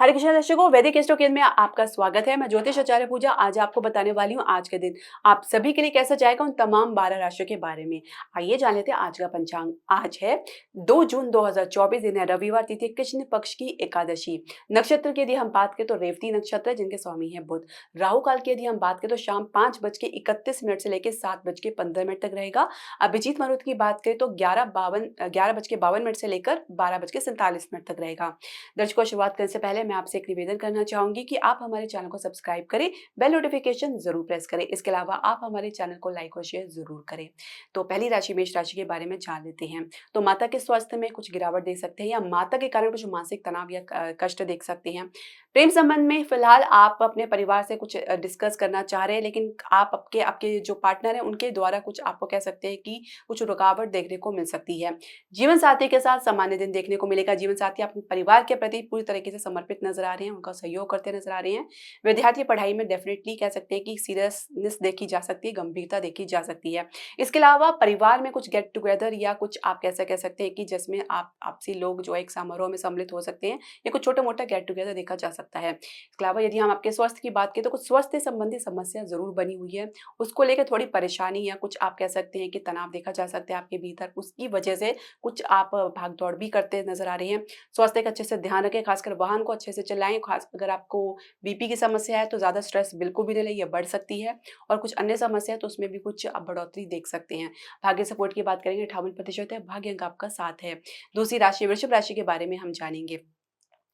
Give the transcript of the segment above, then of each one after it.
हरे कृष्ण दर्शकों, वैदिक एस्ट्रोकेयर में आपका स्वागत है। मैं ज्योतिष आचार्य पूजा आज आपको बताने वाली हूँ आज के दिन आप सभी के लिए कैसा जाएगा उन तमाम 12 राशियों के बारे में। आइए जान लेते हैं आज का पंचांग। आज है 2 जून 2024, दिन है रविवार, तिथि कृष्ण पक्ष की एकादशी। नक्षत्र की यदि हम बात करें तो रेवती नक्षत्र है जिनके स्वामी है बुध। राहु काल की यदि हम बात करें तो शाम 5:31 से लेकर 7:15 तक रहेगा। अभिजीत मुहूर्त की बात करें तो 11:52 से लेकर 12:47 तक रहेगा। दर्शकों, शुरुआत करने से पहले मैं आपसे एक निवेदन करना चाहूंगी कि आप हमारे चैनल को सब्सक्राइब करें, बेल नोटिफिकेशन जरूर प्रेस करें। इसके अलावा आप हमारे चैनल को लाइक और शेयर जरूर करें। तो पहली राशि मेष राशि के बारे में जान लेते हैं। तो माता के स्वास्थ्य में कुछ गिरावट देख सकते हैं या माता के कारण कुछ मानसिक तनाव या कष्ट देख सकते हैं। प्रेम संबंध में फिलहाल आप अपने परिवार से कुछ डिस्कस करना चाह रहे हैं, लेकिन आप आपके आपके जो पार्टनर है उनके द्वारा कुछ आपको कह सकते हैं कि कुछ रुकावट देखने को मिल सकती है। जीवन साथी के साथ सामान्य दिन देखने को मिलेगा। जीवन साथी अपने परिवार के प्रति पूरी तरीके से समर्पित नजर आ रहे हैं, उनका सहयोग करते नजर आ रहे हैं। विद्यार्थी पढ़ाई में डेफिनेटली कह सकते हैं कि सीरियसनेस देखी जा सकती है, गंभीरता देखी जा सकती है। इसके अलावा परिवार में कुछ गेट टुगेदर या कुछ आप कैसा कह सकते हैं कि जिसमें आप आपसी लोग जो एक समारोह में सम्मिलित हो सकते हैं या कुछ छोटा मोटा गेट टुगेदर देखा जा सकता है। इसके अलावा यदि हम आपके स्वास्थ्य की बात करें तो कुछ स्वास्थ्य संबंधी समस्या जरूर बनी हुई है, उसको लेकर थोड़ी परेशानी या कुछ आप कह सकते हैं कि तनाव देखा जा सकता है आपके भीतर। उसकी वजह से कुछ आप भाग दौड़ भी करते नजर आ रहे हैं। स्वास्थ्य का अच्छे से ध्यान रखें, खासकर वाहन को अच्छे से चलाएं। खास अगर आपको बीपी की समस्या है तो ज़्यादा स्ट्रेस बिल्कुल भी नहीं लें, ये बढ़ सकती है। और कुछ अन्य समस्या है तो उसमें भी कुछ आप बढ़ोतरी देख सकते हैं। भाग्य सपोर्ट की बात करेंगे, 58% है। भाग्य अंक आपका 7 है। दूसरी राशि वृषभ राशि के बारे में हम जानेंगे।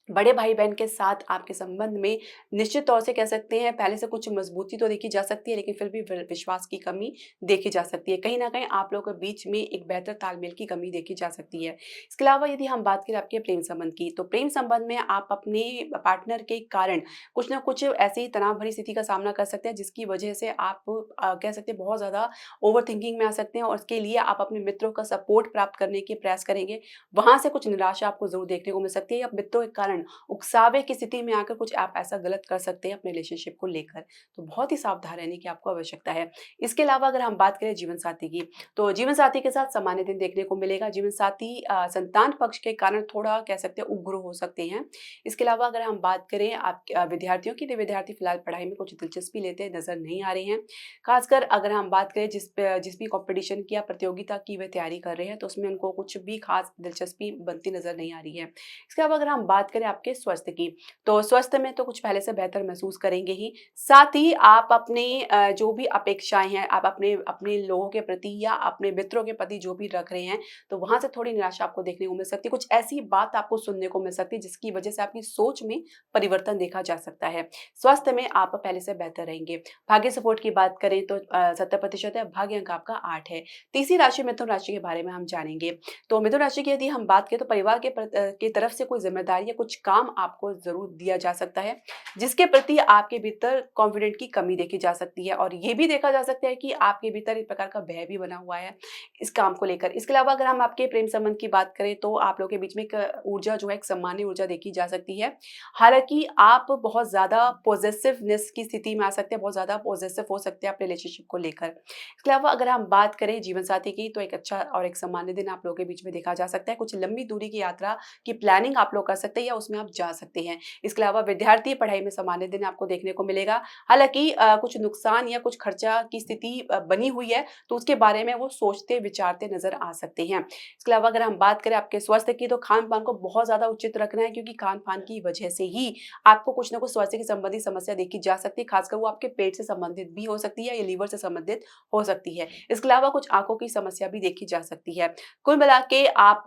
बड़े भाई बहन के साथ आपके संबंध में निश्चित तौर से कह सकते हैं पहले से कुछ मजबूती तो देखी जा सकती है, लेकिन फिर भी विश्वास की कमी देखी जा सकती है। कहीं ना कहीं आप लोगों के बीच में एक बेहतर तालमेल की कमी देखी जा सकती है। इसके अलावा यदि हम बात करें आपके प्रेम संबंध की, तो प्रेम संबंध में आप अपने पार्टनर के कारण कुछ ना कुछ ऐसी ही तनाव भरी स्थिति का सामना कर सकते हैं, जिसकी वजह से आप कह सकते हैं बहुत ज़्यादा ओवर थिंकिंग में आ सकते हैं। और इसके लिए आप अपने मित्रों का सपोर्ट प्राप्त करने के प्रयास करेंगे। वहां से कुछ निराशा आपको जरूर देखने को मिल सकती है, या मित्रों के कारण उकसावे की स्थिति में आकर कुछ आप ऐसा गलत कर सकते हैं अपने रिलेशनशिप को लेकर। तो बहुत ही सावधान रहने की आपको आवश्यकता है। इसके अलावा अगर हम बात करें जीवन साथी की, तो जीवन साथी के साथ सामान्य दिन देखने को मिलेगा। जीवन साथी संतान पक्ष के कारण थोड़ा कह सकते हैं उग्र हो सकते हैं। इसके अलावा अगर हम बात करें आप विद्यार्थियों की, तो विद्यार्थी फिलहाल पढ़ाई में कुछ दिलचस्पी लेते नजर नहीं आ रहे हैं। खासकर अगर हम बात करें जिस भी कॉम्पिटिशन की या प्रतियोगिता की वे तैयारी कर रहे हैं, तो उसमें उनको कुछ भी खास दिलचस्पी बनती नजर नहीं आ रही है। इसके अलावा अगर हम बात करें आपके स्वास्थ्य की, तो स्वास्थ्य में तो कुछ पहले से बेहतर महसूस करेंगे ही। साथ ही आप अपने जो भी अपेक्षाएं हैं आप अपने अपने लोगों के प्रति या अपने मित्रों के प्रति जो भी रख रहे हैं, तो वहां से थोड़ी निराशा आपको देखने को मिल सकती है। कुछ ऐसी बात आपको सुनने को मिल सकती है जिसकी वजह से आपकी सोच में परिवर्तन देखा जा सकता है। स्वास्थ्य में आप पहले से बेहतर रहेंगे। भाग्य सपोर्ट की बात करें तो 70% है। भाग्य अंक आपका 8 है। तीसरी राशि मिथुन राशि के बारे में हम जानेंगे। तो मिथुन राशि की यदि हम बात करें तो परिवार की तरफ से कोई जिम्मेदारी या कुछ काम आपको जरूर दिया जा सकता है, जिसके प्रति आपके भीतर कॉन्फिडेंट की कमी देखी जा सकती है। और ये भी देखा जा सकता है कि आपके भीतर एक प्रकार का भय भी बना हुआ है इस काम को लेकर। इसके अलावा अगर हम आपके प्रेम संबंध की बात करें तो आप लोगों के बीच में एक ऊर्जा जो है, एक सामान्य ऊर्जा देखी जा सकती है। हालांकि आप बहुत ज्यादा पॉजिटिवनेस की स्थिति में आ सकते हैं, बहुत ज्यादा पॉजिटिव हो सकते हैं अपने रिलेशनशिप को लेकर। इसके अलावा अगर हम बात करें जीवन साथी की, तो एक अच्छा और एक सामान्य दिन आप लोगों के बीच में देखा जा सकता है। कुछ लंबी दूरी की यात्रा की प्लानिंग आप लोग कर सकते हैं या उसमें आप जा सकते हैं। इसके अलावा विद्यार्थी पढ़ाई में सामान्य दिन आपको देखने को मिलेगा। हालांकि कुछ नुकसान या कुछ खर्चा की स्थिति बनी हुई है, तो उसके बारे में वो सोचते विचारते नजर आ सकते हैं। इसके अलावा अगर हम बात करें आपके स्वास्थ्य की, तो खान पान को बहुत ज्यादा उचित रखना है, क्योंकि खान पान की वजह से ही आपको कुछ ना कुछ स्वास्थ्य की संबंधी समस्या देखी जा सकती है। खासकर वो आपके पेट से संबंधित भी हो सकती है या लीवर से संबंधित हो सकती है। इसके अलावा कुछ आंखों की समस्या भी देखी जा सकती है। कुल मिला के आप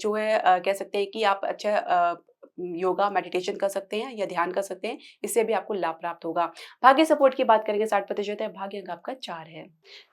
जो है कह सकते हैं कि आप अच्छा योगा मेडिटेशन कर सकते हैं या ध्यान कर सकते हैं, इससे भी आपको लाभ प्राप्त होगा। भाग्य सपोर्ट की बात करेंगे, 60% है। भाग्य अंक आपका 4 है।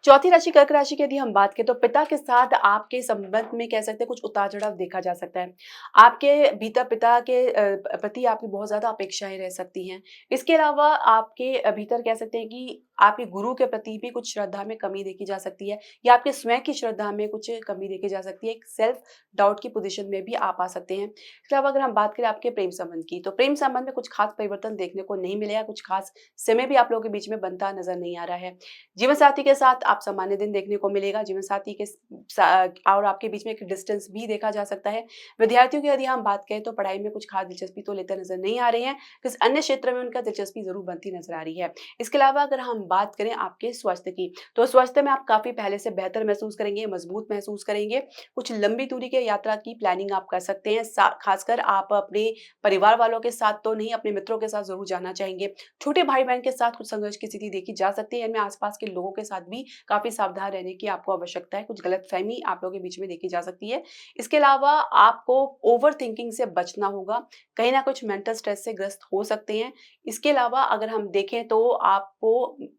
चौथी राशि कर्क राशि की यदि हम बात करें तो पिता के साथ आपके संबंध में कह सकते हैं कुछ उतार चढ़ाव देखा जा सकता है। आपके भीतर पिता के प्रति आपकी बहुत ज्यादा अपेक्षाएं रह सकती हैं। इसके अलावा आपके भीतर कह सकते हैं कि आपके गुरु के प्रति भी कुछ श्रद्धा में कमी देखी जा सकती है या आपके स्वयं की श्रद्धा में कुछ कमी देखी जा सकती है। एक सेल्फ डाउट की पोजीशन में भी आप आ सकते हैं। इसके अलावा अगर हम बात करें आपके प्रेम संबंध की, तो प्रेम संबंध में कुछ खास परिवर्तन देखने को नहीं मिलेगा, कुछ खास समय भी आप लोगों के बीच में बनता नज़र नहीं आ रहा है। जीवन साथी के साथ आप सामान्य दिन देखने को मिलेगा, जीवन साथी के सा और आपके बीच में एक डिस्टेंस भी देखा जा सकता है। विद्यार्थियों की यदि हम बात करें तो पढ़ाई में कुछ खास दिलचस्पी तो लेते नज़र नहीं आ रहे हैं, किसी अन्य क्षेत्र में उनका दिलचस्पी ज़रूर बनती नज़र आ रही है। इसके अलावा अगर हम बात करें आपके स्वास्थ्य की, तो स्वास्थ्य में आप काफ़ी पहले से बेहतर महसूस करेंगे, मजबूत महसूस करेंगे। कुछ लंबी दूरी की यात्रा की प्लानिंग आप कर सकते हैं। खासकर आप अपने परिवार वालों के साथ तो नहीं, अपने मित्रों के साथ ज़रूर जाना चाहेंगे। छोटे भाई-बहन के साथ कुछ संघर्ष की स्थिति देखी जा सकती है। इनमें आस-पास के लोगों के साथ भी काफ़ी सावधान रहने की आपको आवश्यकता है। कुछ गलतफ़हमी आप लोगों के बीच में देखी जा सकती है। इसके अलावा आपको ओवरथिंकिंग से बचना होगा। कहीं न कुछ मेंटल स्ट्रेस से ग्रस्त हो सकते हैं। इसके अलावा अगर हम देखें तो आपको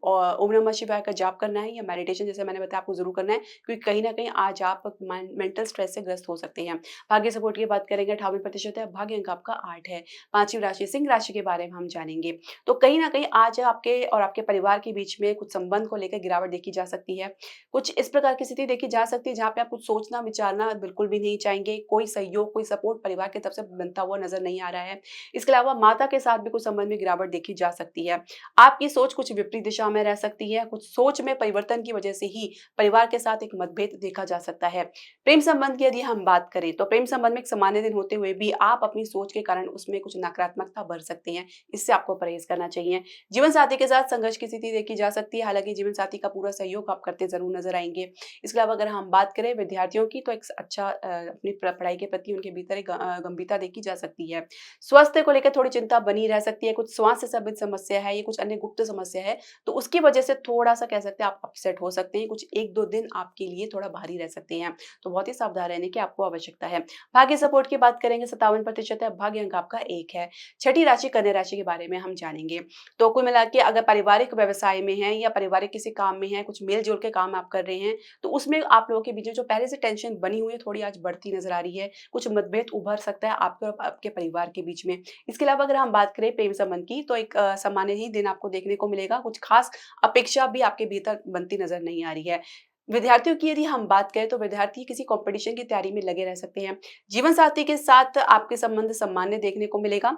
ओम नमः शिवाय का जाप करना है या मेडिटेशन, जैसे मैंने बताया, आपको ज़रूर करना है, क्योंकि कहीं न कहीं आज आप मेंटल स्ट्रेस से ग्रस्त हो सकते हैं। भाग्य सपोर्ट की बात करेंगे, 58% है, भाग्य अंक आपका 8 है। 5वीं राशि सिंह राशि के बारे में हम जानेंगे। तो कहीं न कहीं आज आपके और आपके परिवार के बीच में कुछ संबंध को लेकर गिरावट देखी जा सकती है। कुछ इस प्रकार की स्थिति देखी जा सकती है जहाँ पे आप कुछ सोचना, विचारना बिल्कुल भी नहीं चाहेंगे। कोई सहयोग, कोई सपोर्ट परिवार की तरफ से बनता हुआ नज़र नहीं आ रहा है। इसके अलावा माता के साथ भी कुछ संबंध में गिरावट देखी जा सकती है। आपकी सोच कुछ विपरीत दिशा में रह सकती है। कुछ सोच में परिवर्तन की वजह से ही परिवार के साथ एक मतभेद देखा जा सकता है। प्रेम संबंध की यदि हम बात करें, तो प्रेम संबंध में एक सामान्य दिन होते हुए भी आप अपनी सोच के कारण उसमें कुछ नकारात्मकता भर सकते हैं। इससे आपको परहेज़ करना चाहिए। जीवन साथी के साथ संघर्ष की स्थिति देखी जा सकती है, हालाँकि जीवन साथी का पूरा सहयोग आप करते ज़रूर नज़र आएँगे। इसके अलावा अगर हम बात करें विद्यार्थियों की, तो एक अच्छा अपनी पढ़ाई के प्रति उनके भीतर एक गंभीरता देखी जा सकती है। स्वास्थ्य को लेकर थोड़ी चिंता बनी रह सकती है, कुछ श्वास से संबंधित समस्या है या कुछ अन्य गुप्त समस्या है, तो उसकी वजह से थोड़ा-सा कह सकते हैं आप अपसेट हो सकते हैं। कुछ 1-2 दिन आपके लिए थोड़ा भारी रह सकते हैं, तो बहुत ही सावधान रहने की आपको आवश्यकता है। भाग्य सपोर्ट की बात करेंगे, 57% है, भाग्य अंक आपका 1 है। छठी राशि कन्या राशि के बारे में हम जानेंगे। तो कुल मिला के अगर पारिवारिक व्यवसाय में हैं या पारिवारिक किसी काम में हैं, कुछ मेल-जोल के काम आप कर रहे हैं, तो उसमें आप लोगों के बीच में जो पहले से टेंशन बनी हुई है, थोड़ी आज बढ़ती नज़र आ रही है। कुछ मतभेद उभर सकता है आपके और आपके परिवार के बीच में। इसके अलावा अगर हम बात करें प्रेम संबंध की, तो एक सामान्य ही दिन आपको देखने को मिलेगा। कुछ खास अपेक्षा भी आपके भीतर बनती नज़र नहीं आ रही है। विद्यार्थियों की यदि हम बात करें, तो विद्यार्थी किसी कॉम्पिटिशन की तैयारी में लगे रह सकते हैं। जीवन साथी के साथ आपके संबंध सामान्य देखने को मिलेगा।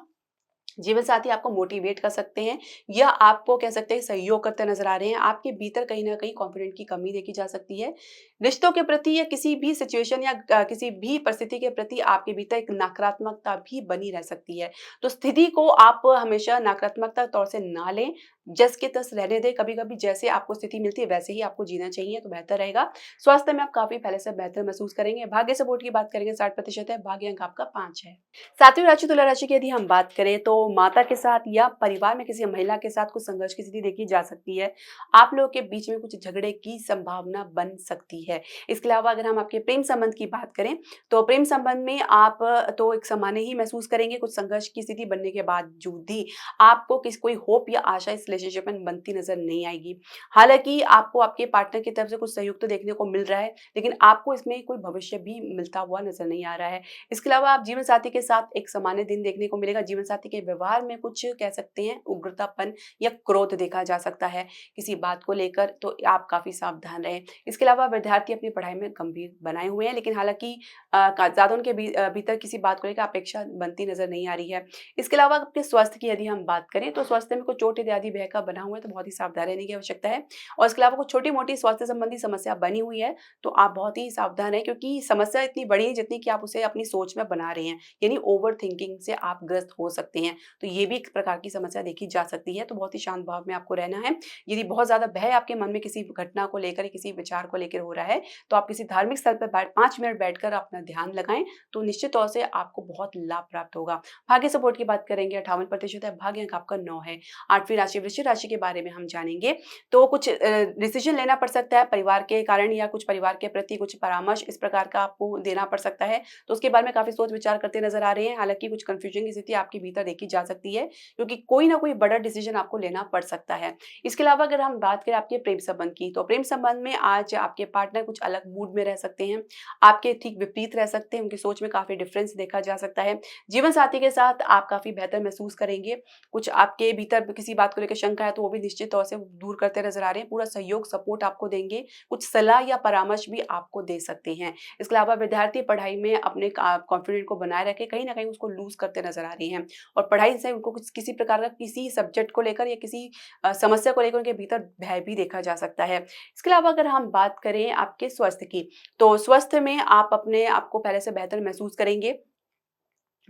जीवन साथी आपको मोटिवेट कर सकते हैं या आपको कह सकते हैं सहयोग करते नजर आ रहे हैं। आपके भीतर कहीं न कहीं कॉन्फिडेंट की कमी देखी जा सकती है। रिश्तों के प्रति या किसी भी सिचुएशन या किसी भी परिस्थिति के प्रति आपके भीतर एक नकारात्मकता भी बनी रह सकती है। तो स्थिति को आप हमेशा नकारात्मकता तौर से ना लें, जस के तस रहने दें। कभी-कभी जैसे आपको स्थिति मिलती है वैसे ही आपको जीना चाहिए, तो बेहतर रहेगा। स्वास्थ्य में आप काफ़ी पहले से बेहतर महसूस करेंगे। भाग्य सपोर्ट की बात करेंगे, 60% है, भाग्य अंक आपका 5 है। 7वीं राशि तुला राशि की यदि हम बात करें, तो माता के साथ या परिवार में किसी महिला के साथ कुछ संघर्ष की स्थिति देखी जा सकती है। आप लोगों के बीच में कुछ झगड़े की संभावना बन सकती है। इसके अलावा अगर हम आपके प्रेम संबंध की बात करें, तो प्रेम संबंध में आप तो एक सामान्य ही महसूस करेंगे। कुछ संघर्ष की स्थिति बनने के बावजूद भी आपको कोई होप या आशा इस रिलेशनशिप में बनती नजर नहीं आएगी। हालांकि आपको आपके पार्टनर की तरफ से कुछ सहयोग तो देखने को मिल रहा है, लेकिन आपको इसमें कोई भविष्य भी मिलता हुआ नजर नहीं आ रहा है। इसके अलावा आप जीवन साथी के साथ एक सामान्य दिन देखने को मिलेगा। जीवन साथी के व्यवहार में कुछ कह सकते हैं उग्रतापन या क्रोध देखा जा सकता है किसी बात को लेकर, तो आप काफ़ी सावधान रहें। इसके अलावा विद्यार्थी अपनी पढ़ाई में गंभीर बनाए हुए हैं, लेकिन हालाँकि ज़्यादा उनके भीतर किसी बात को लेकर अपेक्षा बनती नज़र नहीं आ रही है। इसके अलावा आपके स्वास्थ्य की यदि हम बात करें, तो स्वास्थ्य में कुछ चोट इत्यादि भय का बना हुआ है, तो बहुत ही सावधान रहने की आवश्यकता है। और इसके अलावा कुछ छोटी-मोटी स्वास्थ्य संबंधी समस्या बनी हुई है, तो आप बहुत ही सावधान रहें, क्योंकि समस्या इतनी बड़ी है जितनी कि आप उसे अपनी सोच में बना रहे हैं। यानी ओवरथिंकिंग से आप ग्रस्त हो सकते हैं। तो ये भी एक प्रकार की समस्या देखी जा सकती है, तो बहुत ही शांत भाव में आपको रहना है। यदि बहुत ज़्यादा भय आपके मन में किसी घटना को लेकर, किसी विचार को लेकर हो रहा है, तो आप किसी धार्मिक स्थल पर 5 मिनट बैठकर अपना ध्यान लगाएँ, तो निश्चित तौर से आपको बहुत लाभ प्राप्त होगा। भाग्य सपोर्ट की बात करेंगे, 58% है, भाग्य अंक आपका 9 है। 8वीं राशि वृश्चिक राशि के बारे में हम जानेंगे। तो कुछ डिसीजन लेना पड़ सकता है परिवार के कारण, या कुछ परिवार के प्रति कुछ परामर्श इस प्रकार का आपको देना पड़ सकता है, तो उसके बारे में काफ़ी सोच विचार करते नज़र आ रहे हैं। हालाँकि कुछ कन्फ्यूजन की स्थिति आपके भीतर देखी देखी जा सकती है, क्योंकि कोई ना कोई बड़ा डिसीजन आपको लेना पड़ सकता है। इसके अलावा अगर हम बात करें आपके प्रेम संबंध की, तो प्रेम संबंध में आज आपके पार्टनर कुछ अलग मूड में रह सकते हैं, आपके ठीक विपरीत रह सकते हैं, उनकी सोच में काफ़ी डिफरेंस देखा जा सकता है। जीवन साथी के साथ आप काफ़ी बेहतर महसूस करेंगे। कुछ आपके भीतर किसी बात को लेकर शंका है तो वो भी निश्चित तौर से दूर करते नज़र आ रहे हैं। पूरा सहयोग, सपोर्ट आपको देंगे। कुछ सलाह या परामर्श भी आपको दे सकते हैं। इसके अलावा विद्यार्थी पढ़ाई में अपने कॉन्फिडेंट को बनाए रखें, कहीं न कहीं उसको लूज़ करते नज़र आ रहे हैं और पढ़ाई से उनको कुछ किसी प्रकार का किसी सब्जेक्ट को लेकर या किसी समस्या को लेकर उनके भीतर भय भी देखा जा सकता है। इसके अलावा अगर हम बात करें आपके स्वास्थ्य की, तो स्वास्थ्य में आप अपने आप को पहले से बेहतर महसूस करेंगे।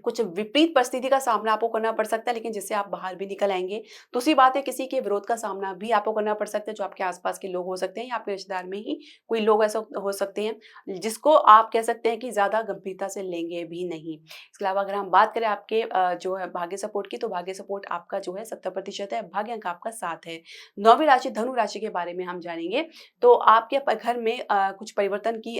कुछ विपरीत परिस्थिति का सामना आपको करना पड़ सकता है, लेकिन जिससे आप बाहर भी निकल आएँगे। दूसरी बात है, किसी के विरोध का सामना भी आपको करना पड़ सकता है, जो आपके आस-पास के लोग हो सकते हैं या आपके रिश्तेदार में ही कोई लोग ऐसा हो सकते हैं, जिसको आप कह सकते हैं कि ज़्यादा गंभीरता से लेंगे भी नहीं। इसके अलावा अगर हम बात करें आपके जो है भाग्य सपोर्ट की, तो भाग्य सपोर्ट आपका जो है 70% है, भाग्य अंक आपका 7 है। 9वीं राशि धनु राशि के बारे में हम जानेंगे, तो आपके घर में कुछ परिवर्तन की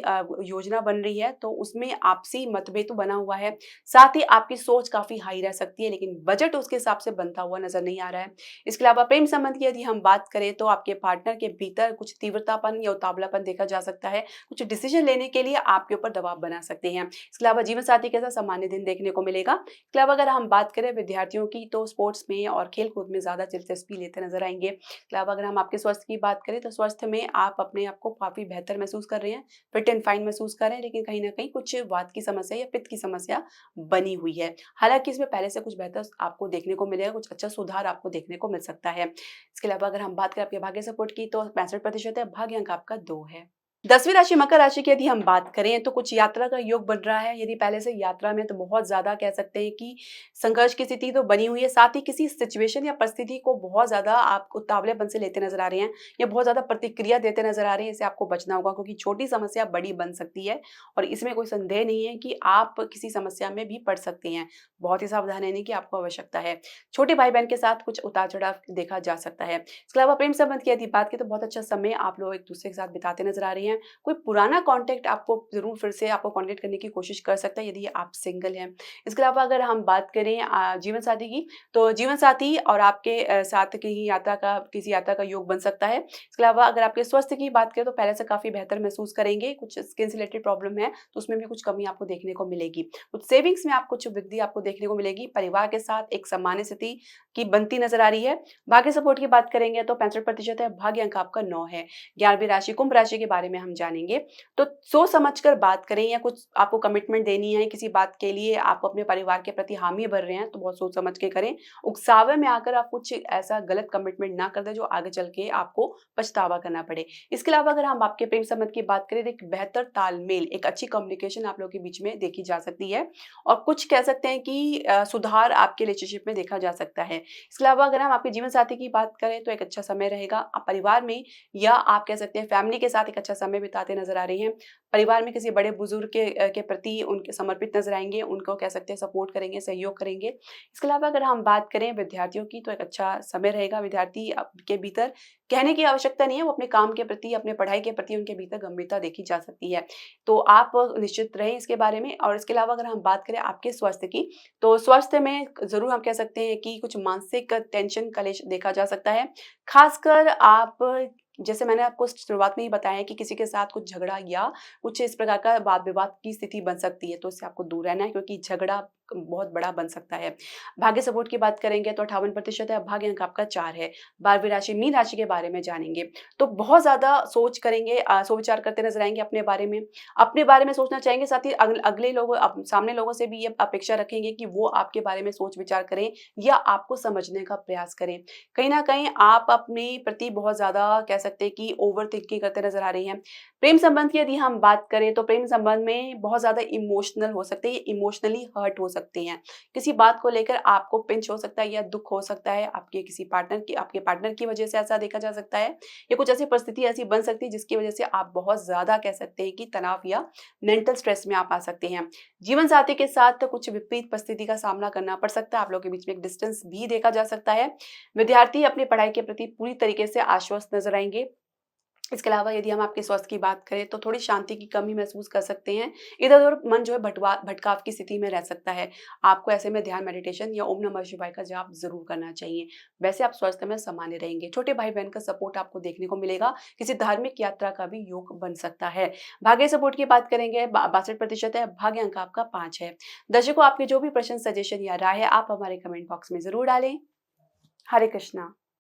योजना बन रही है, तो उसमें आपसी मतभेद तो बना हुआ है। साथ ही आपकी सोच काफ़ी हाई रह सकती है, लेकिन बजट उसके हिसाब से बनता हुआ नज़र नहीं आ रहा है। इसके अलावा प्रेम संबंध की यदि हम बात करें, तो आपके पार्टनर के भीतर कुछ तीव्रतापन या उतावलापन देखा जा सकता है। कुछ डिसीजन लेने के लिए आपके ऊपर दबाव बना सकते हैं। इसके अलावा जीवन साथी के साथ सामान्य दिन देखने को मिलेगा। इसके अलावा अगर हम बात करें विद्यार्थियों की, तो स्पोर्ट्स में और खेल-कूद में ज़्यादा दिलचस्पी लेते नज़र आएँगे। इसके अलावा अगर हम आपके स्वास्थ्य की बात करें, तो स्वास्थ्य में आप अपने आप को काफ़ी बेहतर महसूस कर रहे हैं, फिट एंड फाइन महसूस कर रहे हैं, लेकिन कहीं न कहीं कुछ वात की समस्या या पित्त की समस्या बनी हुई है। हालाँकि इसमें पहले से कुछ बेहतर आपको देखने को मिलेगा, कुछ अच्छा सुधार आपको देखने को मिल सकता है। इसके अलावा अगर हम बात करें आपके भाग्य सपोर्ट की, तो 65% है, भाग्य अंक आपका 2 है। 10वीं राशि मकर राशि की यदि हम बात करें, तो कुछ यात्रा का योग बन रहा है। यदि पहले से यात्रा में तो बहुत ज़्यादा कह सकते हैं कि संघर्ष की स्थिति तो बनी हुई है, साथ ही किसी सिचुएशन या परिस्थिति को बहुत ज़्यादा आप उतावलेपन से लेते नज़र आ रहे हैं या बहुत ज़्यादा प्रतिक्रिया देते नज़र आ रहे हैं। इससे आपको बचना होगा, क्योंकि छोटी समस्या बड़ी बन सकती है और इसमें कोई संदेह नहीं है कि आप किसी समस्या में भी पड़ सकते हैं। बहुत ही सावधान रहने की आपको आवश्यकता है। छोटे भाई-बहन के साथ कुछ उतार-चढ़ाव देखा जा सकता है। इसके अलावा प्रेम संबंध की यदि बात करें, तो बहुत अच्छा समय आप लोग एक-दूसरे के साथ बिताते नज़र आ रहे हैं। कोई पुराना कॉन्टैक्ट आपको ज़रूर फिर से आपको कॉन्टैक्ट करने की कोशिश कर सकता है, यदि आप सिंगल हैं। इसके अलावा अगर हम बात करें जीवन साथी की, तो जीवन साथी और आपके साथ की यात्रा का किसी यात्रा का योग बन सकता है। इसके अलावा अगर आपके स्वास्थ्य की बात करें, तो पहले से काफ़ी बेहतर महसूस करेंगे। कुछ स्किन से रिलेटेड प्रॉब्लम है, तो उसमें भी कुछ कमी आपको देखने को मिलेगी। कुछ सेविंग्स में आप कुछ वृद्धि आपको देखने को मिलेगी। परिवार के साथ एक सामान्य स्थिति की बनती नज़र आ रही है। भाग्य सपोर्ट की बात करेंगे, तो 65% है, भाग्य अंक आपका 9 है। 11वीं राशि कुंभ राशि के बारे में हम जानेंगे। तो सोच समझ कर बात करें, या कुछ आपको कमिटमेंट देनी है किसी बात के लिए, आप अपने परिवार के प्रति हामी भर रहे हैं, तो बहुत सोच समझ के करें। उकसावे में आकर आप कुछ ऐसा गलत कमिटमेंट ना कर दें जो आगे चल के आपको पछतावा करना पड़े। इसके अलावा अगर हम आपके प्रेम संबंध की बात करें, तो एक बेहतर तालमेल, एक अच्छी कम्युनिकेशन आप लोगों के बीच में देखी जा सकती है और कुछ कह सकते हैं कि सुधार आपके रिलेशनशिप में देखा जा सकता है। इसके अलावा अगर हम आपके जीवन साथी की बात करें, तो एक अच्छा समय रहेगा। आप परिवार में या आप कह सकते हैं फैमिली के साथ एक अच्छा समय बिताते नज़र आ रही हैं। परिवार में किसी बड़े बुजुर्ग के प्रति उनके समर्पित नज़र आएँगे, उनको कह सकते हैं सपोर्ट करेंगे, सहयोग करेंगे। इसके अलावा अगर हम बात करें विद्यार्थियों की, तो एक अच्छा समय रहेगा। विद्यार्थी के भीतर कहने की आवश्यकता नहीं है, वो अपने काम के प्रति, अपने पढ़ाई के प्रति उनके भीतर गंभीरता देखी जा सकती है। तो आप निश्चित रहें इसके बारे में। और इसके अलावा अगर हम बात करें आपके स्वास्थ्य की, तो स्वास्थ्य में ज़रूर हम कह सकते हैं कि कुछ मानसिक टेंशन, कलेश देखा जा सकता है। ख़ासकर आप, जैसे मैंने आपको शुरुआत में ही बताया है कि किसी के साथ कुछ झगड़ा या कुछ इस प्रकार का वाद-विवाद की स्थिति बन सकती है, तो इससे आपको दूर रहना है, क्योंकि झगड़ा बहुत बड़ा बन सकता है। भाग्य सपोर्ट की बात करेंगे, तो 58% है, भाग्य अंक आपका 4 है। 12वीं राशि मीन राशि के बारे में जानेंगे, तो बहुत ज़्यादा सोच करेंगे, सोच-विचार करते नज़र आएँगे अपने बारे में सोचना चाहेंगे, साथ ही अगले लोगों सामने लोगों से भी ये अपेक्षा रखेंगे कि वो आपके बारे में सोच-विचार करें या आपको समझने का प्रयास करें। कहीं न कहीं आप अपने प्रति बहुत ज़्यादा कह सकते हैं कि ओवर थिंकिंग करते नज़र आ रही हैं। प्रेम संबंध की यदि हम बात करें, तो प्रेम संबंध में बहुत ज़्यादा इमोशनल हो सकते हैं, इमोशनली हर्ट हो सकते हैं। किसी बात को लेकर आपको पिंच हो सकता है या दुःख हो सकता है, आपके पार्टनर की वजह से ऐसा देखा जा सकता है, या कुछ ऐसी परिस्थिति ऐसी बन सकती है जिसकी वजह से आप बहुत ज़्यादा कह सकते हैं कि तनाव या मेंटल स्ट्रेस में आप आ सकते हैं। जीवन साथी के साथ कुछ विपरीत परिस्थिति का सामना करना पड़ सकता है, आप लोगों के बीच में एक डिस्टेंस भी देखा जा सकता है। विद्यार्थी अपनी पढ़ाई के प्रति पूरी तरीके से आश्वस्त नज़र आएँगे। इसके अलावा यदि हम आपके स्वास्थ्य की बात करें तो थोड़ी शांति की कमी महसूस कर सकते हैं। इधर-उधर मन जो है भटकाव की स्थिति में रह सकता है। आपको ऐसे में ध्यान, मेडिटेशन या ओम नमः शिवाय का जाप ज़रूर करना चाहिए। वैसे आप स्वास्थ्य में सामान्य रहेंगे। छोटे भाई-बहन का सपोर्ट आपको देखने को मिलेगा। किसी धार्मिक यात्रा का भी योग बन सकता है। भाग्य सपोर्ट की बात करेंगे, बा 62% है, भाग्य अंक आपका 5 है। दर्शकों, आपके जो भी प्रश्न, सजेशन या राय है, आप हमारे कमेंट बॉक्स में ज़रूर डालें। हरे कृष्णा।